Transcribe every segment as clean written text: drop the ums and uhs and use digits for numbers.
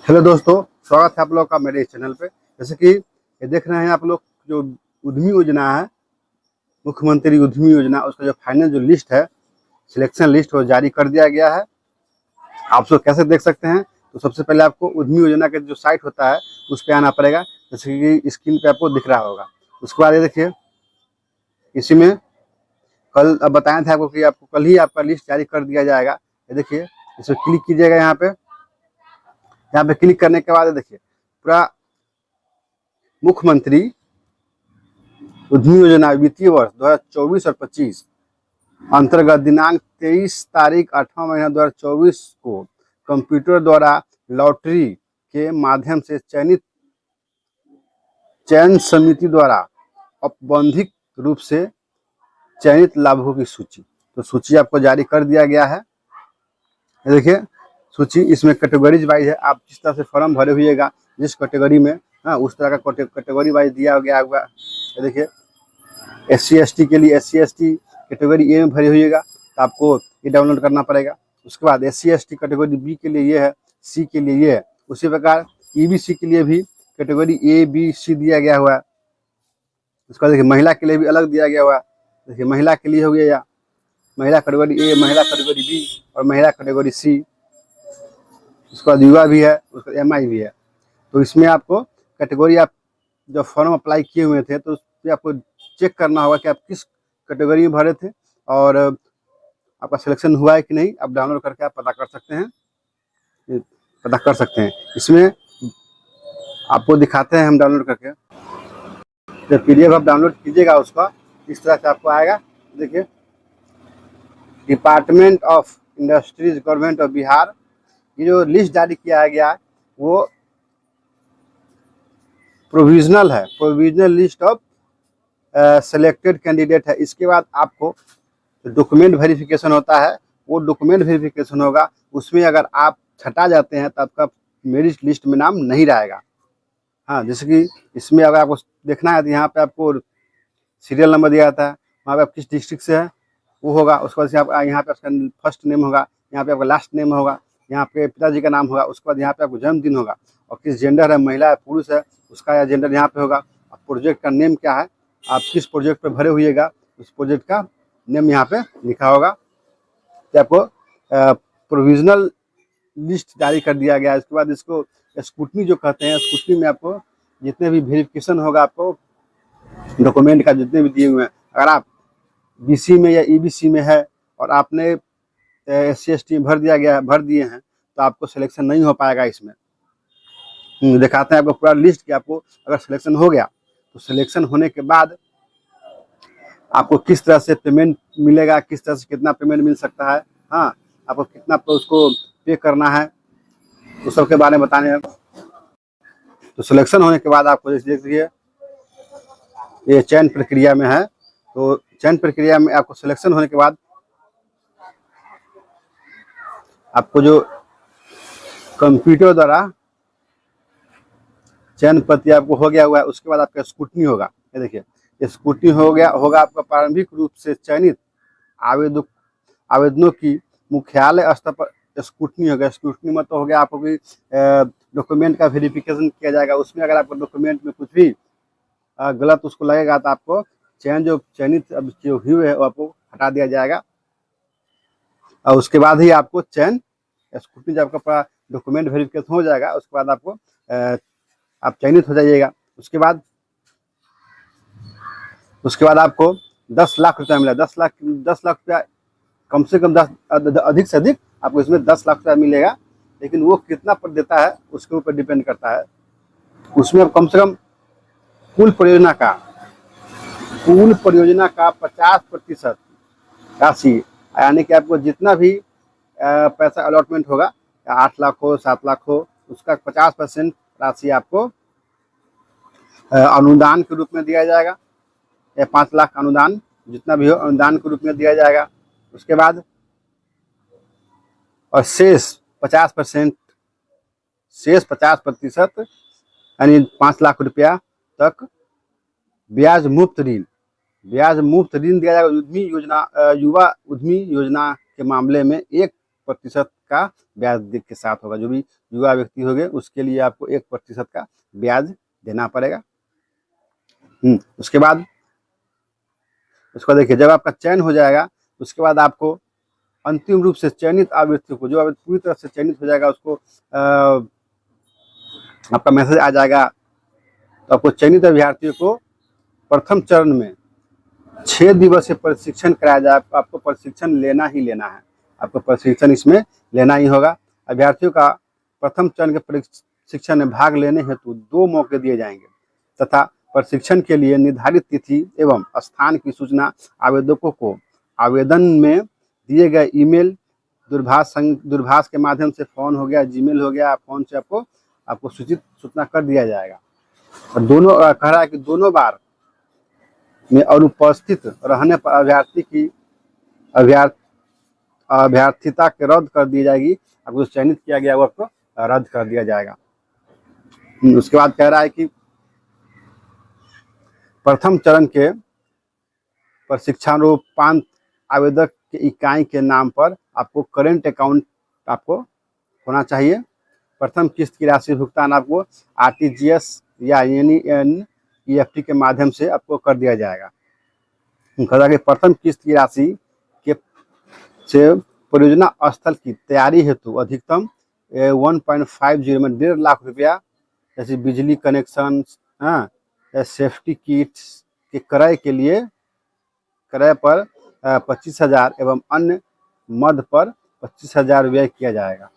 Hello दोस्तों, स्वागत है आप लोग का मेरे इस चैनल पे। जैसे कि ये देख रहे हैं आप लोग, जो उद्यमी योजना है, मुख्यमंत्री उद्यमी योजना, उसका जो फाइनल जो लिस्ट है, सिलेक्शन लिस्ट, वो जारी कर दिया गया है। आप उसको कैसे देख सकते हैं? तो सबसे पहले आपको उद्यमी योजना का जो साइट होता है उस पर आना पड़ेगा, जैसे कि स्क्रीन पे आपको दिख रहा होगा। उसके बाद ये देखिए, इसी में कल अब बताया था आपको कि आपको कल ही आपका लिस्ट जारी कर दिया जाएगा। ये देखिए, इसमें क्लिक कीजिएगा। यहाँ पे क्लिक करने के बाद देखिए, पूरा मुख्यमंत्री उद्यमी योजना वित्तीय वर्ष 2024 और 25 अंतर्गत दिनांक 23 तारीख 8वां महीना 2024 को कंप्यूटर द्वारा लॉटरी के माध्यम से चयन समिति द्वारा औपबंधिक रूप से चयनित लाभुकों की सूची, तो सूची आपको जारी कर दिया गया है। देखिए सूची, इसमें कैटेगरीज वाइज है। आप जिस तरह से फॉर्म भरे हुएगा जिस कैटेगरी में, हाँ, उस तरह का कैटेगरी वाइज दिया गया होगा। देखिए, SC/ST के लिए SC/ST कैटेगरी ए में भरे हुएगा, तो आपको ये डाउनलोड करना पड़ेगा। उसके बाद SC/ST कैटेगरी बी के लिए ये है, सी के लिए ये है। उसी प्रकार EBC के लिए भी कैटेगरी A, B, C दिया गया हुआ है। उसके बाद देखिए, महिला के लिए भी अलग दिया गया हुआ है। देखिए, महिला के लिए हो गया महिला कैटेगरी A, महिला कैटेगरी B और महिला कैटेगरी C। उसके बाद युवा भी है, उसका MI भी है। तो इसमें आपको कैटेगरी, आप जब फॉर्म अप्लाई किए हुए थे तो उस पर आपको चेक करना होगा कि आप किस कैटेगरी में भरे थे और आपका सिलेक्शन हुआ है कि नहीं। आप डाउनलोड करके आप पता कर सकते हैं। इसमें आपको दिखाते हैं हम डाउनलोड करके। जब PDF आप डाउनलोड कीजिएगा उसका, इस तरह से आपको आएगा। देखिए, department of industries, government of Bihar, ये जो लिस्ट जारी किया गया है वो प्रोविजनल है, provisional list of selected candidate है। इसके बाद आपको डॉक्यूमेंट वेरिफिकेशन होता है, वो डॉक्यूमेंट वेरिफिकेशन होगा। उसमें अगर आप छटा जाते हैं तो आपका मेरिट लिस्ट में नाम नहीं रहेगा। हाँ, जैसे कि इसमें अगर आपको देखना है तो यहाँ पे आपको सीरियल नंबर दिया जाता है, वहाँ पे आप किस डिस्ट्रिक्ट से है वो होगा। उसके बाद आप यहाँ पे आपका फर्स्ट नेम होगा, यहाँ पे आपका लास्ट नेम होगा, यहाँ पे पिताजी का नाम होगा। उसके बाद यहाँ पे आपको जन्मदिन होगा और किस जेंडर है, महिला है पुरुष है, उसका जेंडर यहाँ पे होगा। और प्रोजेक्ट का नेम क्या है, आप किस प्रोजेक्ट पे भरे हुएगा उस प्रोजेक्ट का नेम यहाँ पे लिखा होगा। तो आपको प्रोविजनल लिस्ट जारी कर दिया गया है। इसके बाद इसको स्क्रूटनी जो कहते हैं, स्क्रूटनी में आपको जितने भी वेरिफिकेशन होगा, आपको डॉक्यूमेंट का जितने भी दिए हुए हैं, अगर आप BC में या EBC में है और आपने SC/ST में भर दिए हैं तो आपको सिलेक्शन नहीं हो पाएगा। इसमें दिखाते हैं आपको पूरा लिस्ट कि आपको अगर सिलेक्शन हो गया तो सिलेक्शन होने के बाद आपको किस तरह से पेमेंट मिलेगा, किस तरह से कितना पेमेंट मिल सकता है, हाँ, आपको कितना उसको पे करना है, उस सब के बारे में बताने हैं। तो सिलेक्शन होने के बाद आपको देखिए, ये चयन प्रक्रिया में है। तो चयन प्रक्रिया में आपको सिलेक्शन होने के बाद आपको जो कंप्यूटर द्वारा चयन पत्र आपको हो गया हुआ है, उसके बाद आपका स्क्रूटनी होगा। ये देखिए, स्क्रूटनी होगा आपका प्रारंभिक रूप से चयनित आवेदनों की मुख्यालय स्तर पर स्क्रूटनी होगा। स्क्रूटनी में तो हो गया आपको भी डॉक्यूमेंट का वेरिफिकेशन किया जाएगा। उसमें अगर आपको डॉक्यूमेंट में कुछ भी गलत उसको लगेगा तो आपको चयनित जो हुए है वो आपको हटा दिया जाएगा। और उसके बाद ही आपको चयन स्क्रूटनी, जब आपका डॉक्यूमेंट वेरिफिकेशन हो जाएगा उसके बाद आपको आप चयनित हो जाइएगा। उसके बाद आपको 10 लाख रुपया मिला। 10 लाख रुपया, कम से कम 10, अधिक से अधिक आपको इसमें 10 लाख रुपया मिलेगा। लेकिन वो कितना पर देता है उसके ऊपर डिपेंड करता है। उसमें कम से कम कुल परियोजना का 50% राशि, यानी कि आपको जितना भी पैसा अलॉटमेंट होगा, 8 लाख हो, 7 लाख हो, उसका 50% राशि आपको अनुदान के रूप में दिया जाएगा, या 5 लाख अनुदान, जितना भी हो अनुदान के रूप में दिया जाएगा। उसके बाद और शेष 50% यानी 5 लाख रुपया तक ब्याज मुक्त ऋण दिया जाएगा। युवा उद्यमी योजना के मामले में 1% का ब्याज के साथ होगा। जो भी युवा व्यक्ति होंगे उसके लिए आपको 1% का ब्याज देना पड़ेगा। उसके बाद देखिए, जब आपका चयन हो जाएगा उसके बाद आपको अंतिम रूप से चयनित अभ्यर्थियों को, जो अभी पूरी तरह से चयनित हो जाएगा उसको आपका मैसेज आ जाएगा। तो आपको चयनित अभ्यर्थियों को प्रथम चरण में 6 दिवसीय प्रशिक्षण कराया जाए। आपको प्रशिक्षण लेना ही लेना है, आपको प्रशिक्षण इसमें लेना ही होगा। अभ्यर्थियों का प्रथम चरण के प्रशिक्षण में भाग लेने हेतु 2 मौके दिए जाएंगे तथा प्रशिक्षण के लिए निर्धारित तिथि एवं स्थान की सूचना आवेदकों को आवेदन में दिए गए ईमेल, दूरभाष के माध्यम से, फोन हो गया, जीमेल हो गया, फोन से आपको सूचना कर दिया जाएगा। और दोनों कह रहा है कि दोनों बार में अनुपस्थित रहने पर अभ्यर्थी की अभ्यर्थिता के रद्द कर दी जाएगी। आपको चयनित किया गया वो आपको रद्द कर दिया जाएगा। उसके बाद कह रहा है कि प्रथम चरण के प्रशिक्षणोपांत आवेदक के इकाई के नाम पर आपको करेंट अकाउंट आपको होना चाहिए। प्रथम किस्त की राशि भुगतान आपको RTGS या NEFT के माध्यम से आपको कर दिया जाएगा। कहा कि प्रथम किस्त की राशि के से परियोजना स्थल की तैयारी हेतु अधिकतम 1.50 में 1.5 लाख रुपया, जैसे बिजली कनेक्शन, सेफ्टी किट्स के क्रय के लिए क्रय पर 25,000 एवं अन्य मद पर 25,000 व्यय किया जाएगा।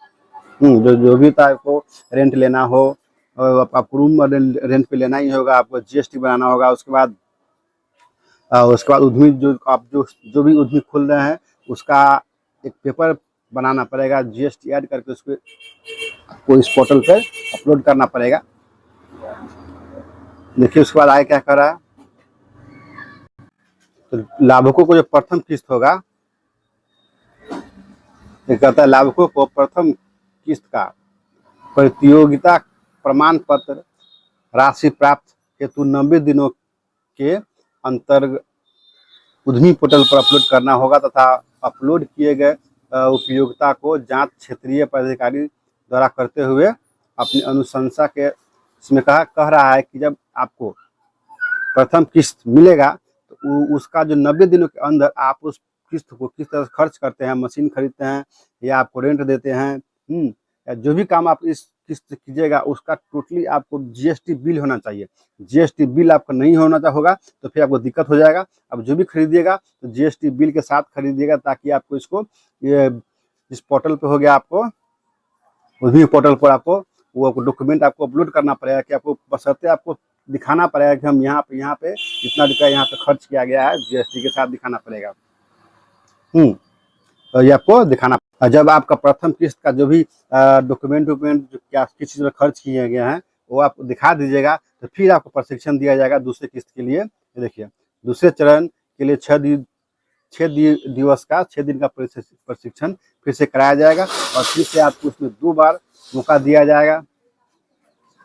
जो भी था, आपको रेंट लेना हो, आपको रूम रेंट पे लेना ही होगा, आपको GST बनाना होगा। उसके बाद उद्यमी जो भी उद्यमी खुल रहे हैं उसका एक पेपर बनाना पड़ेगा, GST ऐड करके उसको आपको इस पोर्टल पर अपलोड करना पड़ेगा। देखिए उसके बाद आगे क्या कर रहा है, तो लाभुकों को जो प्रथम किस्त होगा, ये कहता है लाभुकों को प्रथम किस्त का प्रतियोगिता प्रमाण पत्र राशि प्राप्त हेतु 90 दिनों के अंतर्गत उद्यमी पोर्टल पर अपलोड करना होगा तथा अपलोड किए गए उपयोगिता को जांच क्षेत्रीय पदाधिकारी द्वारा करते हुए अपनी अनुशंसा के, इसमें कह रहा है कि जब आपको प्रथम किस्त मिलेगा तो उसका जो 90 दिनों के अंदर आप उस किस्त को किस तरह से खर्च करते हैं, मशीन खरीदते हैं या आपको रेंट देते हैं, या जो भी काम आप इस किस्त कीजिएगा उसका टोटली आपको GST बिल होना चाहिए। GST बिल आपका नहीं होना होगा तो फिर आपको दिक्कत हो जाएगा। अब जो भी खरीदिएगा तो GST बिल के साथ खरीदिएगा, ताकि आपको इसको ये इस पोर्टल पे हो गया, आपको उसी पोर्टल पर आपको वो डॉक्यूमेंट आपको अपलोड करना पड़ेगा कि आपको बशर्ते आपको दिखाना पड़ेगा कि हम यहाँ पे इतना रुपया यहाँ पे खर्च किया गया है, GST के साथ दिखाना पड़ेगा। तो ये आपको दिखाना। जब आपका प्रथम किस्त का जो भी डॉक्यूमेंट जो क्या किस चीज़ में खर्च किए गए हैं वो आप दिखा दीजिएगा, तो फिर आपको प्रशिक्षण दिया जाएगा दूसरे किस्त के लिए। देखिए दूसरे चरण के लिए 6 दिन का प्रशिक्षण फिर से कराया जाएगा और फिर से आपको उसमें 2 बार मौका दिया जाएगा,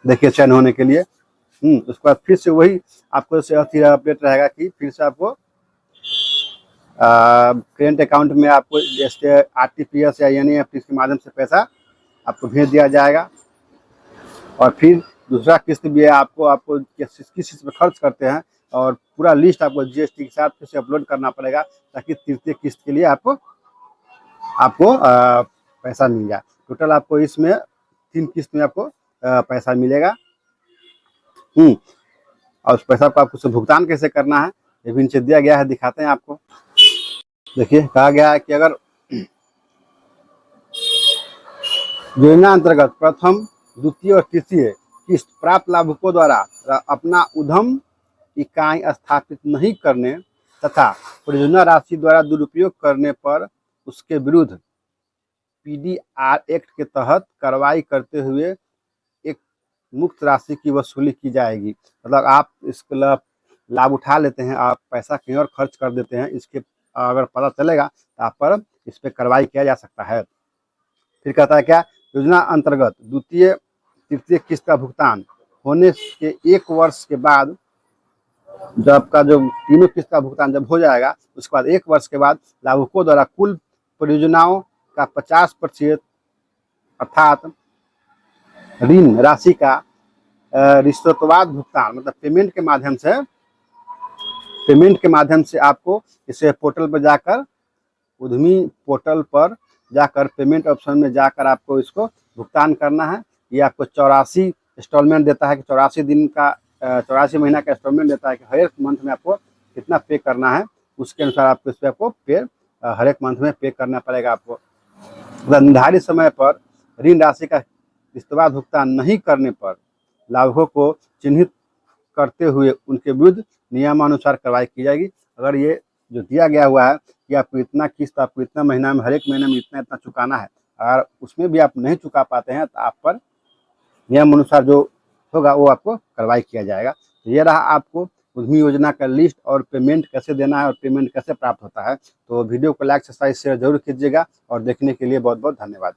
देखिए चयन होने के लिए। उसके बाद फिर से वही आपको अपडेट रहेगा कि फिर से आपको करेंट अकाउंट में आपको जैसे RTGS या NEFT के माध्यम से पैसा आपको भेज दिया जाएगा। और फिर दूसरा किस्त भी है, आपको किस चीज़ में खर्च करते हैं और पूरा लिस्ट आपको GST के साथ फिर से अपलोड करना पड़ेगा, ताकि तृतीय किस्त के लिए आपको पैसा मिल जाए। टोटल आपको इसमें 3 किस्त में आपको पैसा मिलेगा। और उस पैसा को आपको भुगतान कैसे करना है ये भी नीचे दिया गया है, दिखाते हैं आपको। देखिए कहा गया है कि अगर योजना अंतर्गत प्रथम, द्वितीय और तृतीय किस्त प्राप्त लाभुकों द्वारा अपना उद्यम इकाई स्थापित नहीं करने तथा परियोजना राशि द्वारा दुरुपयोग करने पर उसके विरुद्ध PDR एक्ट के तहत कार्रवाई करते हुए एक मुक्त राशि की वसूली की जाएगी। मतलब आप इसका लाभ उठा लेते हैं, आप पैसा कहीं और खर्च कर देते हैं, इसके अगर पता चलेगा तो आप पर इस पर कार्रवाई किया जा सकता है। फिर कहता है क्या, योजना अंतर्गत द्वितीय तृतीय किस्त का भुगतान होने के 1 वर्ष के बाद, जब आपका जो तीनों किस्त का भुगतान जब हो जाएगा उसके बाद 1 वर्ष के बाद लाभुकों द्वारा कुल परियोजनाओं का 50% अर्थात ऋण राशि का रिश्वतवाद भुगतान मतलब पेमेंट के माध्यम से आपको इसे पोर्टल पर जाकर उद्यमी पोर्टल पर जाकर पेमेंट ऑप्शन में जाकर आपको इसको भुगतान करना है। ये आपको 84 इंस्टॉलमेंट देता है कि 84 दिन का 84 महीना का इंस्टॉलमेंट देता है कि हर एक मंथ में आपको कितना पे करना है, उसके अनुसार आपको इस पर आपको हर एक मंथ में पे करना पड़ेगा। आपको निर्धारित समय पर ऋण राशि का किश्तवार भुगतान नहीं करने पर लाभुकों को चिन्हित करते हुए उनके विरुद्ध नियमानुसार कार्रवाई की जाएगी। अगर ये जो दिया गया हुआ है कि आपको इतना किस्त आपको इतना महीना में हर एक महीने में इतना इतना चुकाना है, अगर उसमें भी आप नहीं चुका पाते हैं तो आप पर नियम अनुसार जो होगा वो आपको कार्रवाई किया जाएगा। तो ये रहा आपको उद्यमी योजना का लिस्ट और पेमेंट कैसे देना है और पेमेंट कैसे प्राप्त होता है। तो वीडियो को लाइक सब्सक्राइब शेयर जरूर कीजिएगा और देखने के लिए बहुत बहुत धन्यवाद।